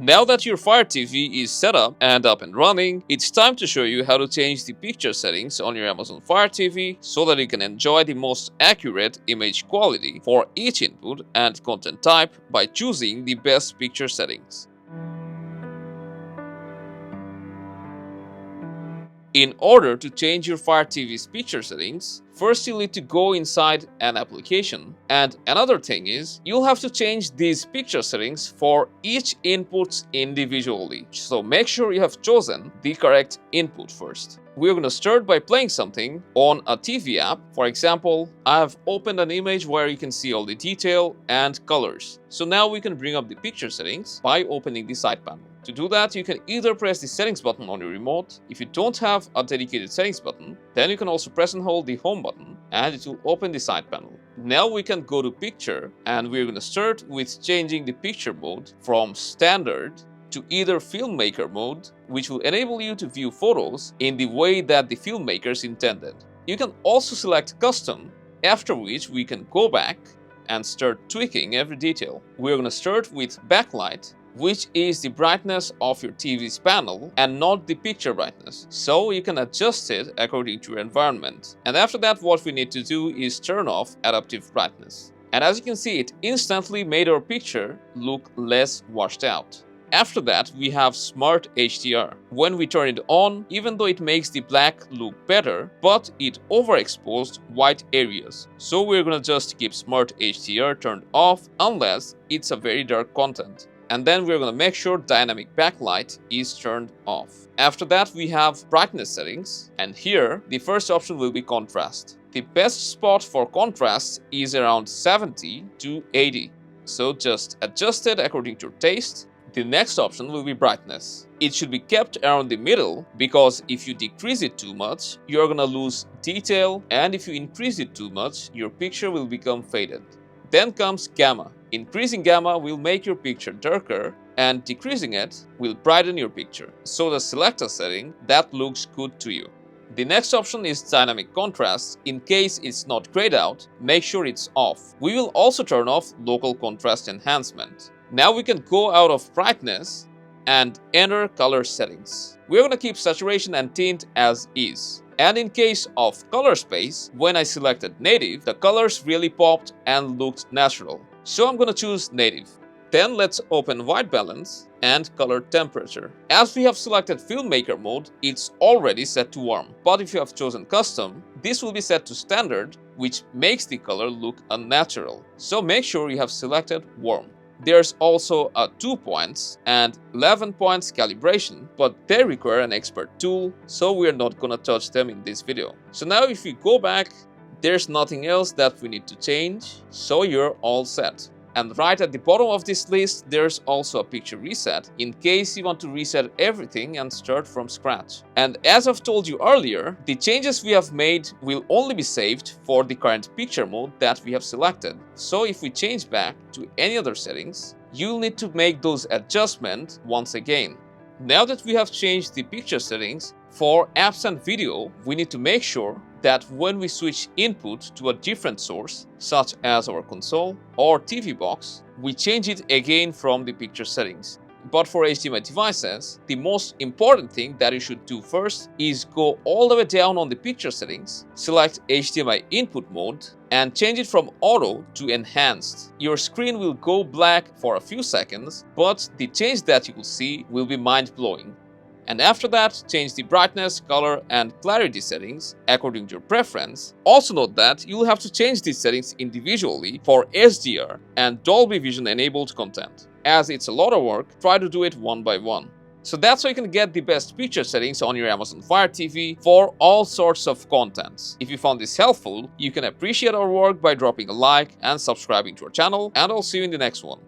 Now that your Fire TV is set up and running, it's time to show you how to change the picture settings on your Amazon Fire TV so that you can enjoy the most accurate image quality for each input and content type by choosing the best picture settings. In order to change your Fire TV's picture settings, first you'll need to go inside an application, and another thing is you'll have to change these picture settings for each input individually. So make sure you have chosen the correct input first. We're going to start by playing something on a TV app. For example, I have opened an image where you can see all the detail and colors. So now we can bring up the picture settings by opening the side panel. To do that, you can either press the settings button on your remote. If you don't have a dedicated settings button, then you can also press and hold the home button and it will open the side panel. Now we can go to picture and we're going to start with changing the picture mode from standard to either filmmaker mode, which will enable you to view photos in the way that the filmmakers intended. You can also select custom, after which we can go back and start tweaking every detail. We're going to start with backlight, which is the brightness of your TV's panel and not the picture brightness. So you can adjust it according to your environment. And after that, what we need to do is turn off adaptive brightness. And as you can see, it instantly made our picture look less washed out. After that, we have Smart HDR. When we turn it on, even though it makes the black look better, but it overexposed white areas. So we're gonna just keep Smart HDR turned off unless it's a very dark content. And then we're going to make sure dynamic backlight is turned off. After that, we have brightness settings, and here the first option will be contrast. The best spot for contrast is around 70 to 80, so just adjust it according to your taste. The next option will be brightness. It should be kept around the middle because if you decrease it too much, you're going to lose detail, and if you increase it too much, your picture will become faded. Then comes gamma. Increasing gamma will make your picture darker and decreasing it will brighten your picture. So just select a setting that looks good to you. The next option is dynamic contrast. In case it's not grayed out, make sure it's off. We will also turn off local contrast enhancement. Now we can go out of brightness and enter color settings. We're going to keep saturation and tint as is. And in case of color space, when I selected native, the colors really popped and looked natural. So I'm going to choose native. Then let's open white balance and color temperature. As we have selected filmmaker mode, it's already set to warm. But if you have chosen custom, this will be set to standard, which makes the color look unnatural. So make sure you have selected warm. There's also a 2 points and 11 points calibration, but they require an expert tool, so we're not gonna touch them in this video. So now if we go back, there's nothing else that we need to change, so you're all set. And right at the bottom of this list, there's also a picture reset in case you want to reset everything and start from scratch. And as I've told you earlier, the changes we have made will only be saved for the current picture mode that we have selected. So if we change back to any other settings, you'll need to make those adjustments once again. Now that we have changed the picture settings, for apps and video, we need to make sure that when we switch input to a different source, such as our console or TV box, we change it again from the picture settings. But for HDMI devices, the most important thing that you should do first is go all the way down on the picture settings, select HDMI input mode, and change it from auto to enhanced. Your screen will go black for a few seconds, but the change that you will see will be mind-blowing. And after that, change the brightness, color, and clarity settings according to your preference. Also note that you'll have to change these settings individually for HDR and Dolby Vision enabled content. As it's a lot of work, try to do it one by one. So that's how you can get the best picture settings on your Amazon Fire TV for all sorts of contents. If you found this helpful, you can appreciate our work by dropping a like and subscribing to our channel, and I'll see you in the next one.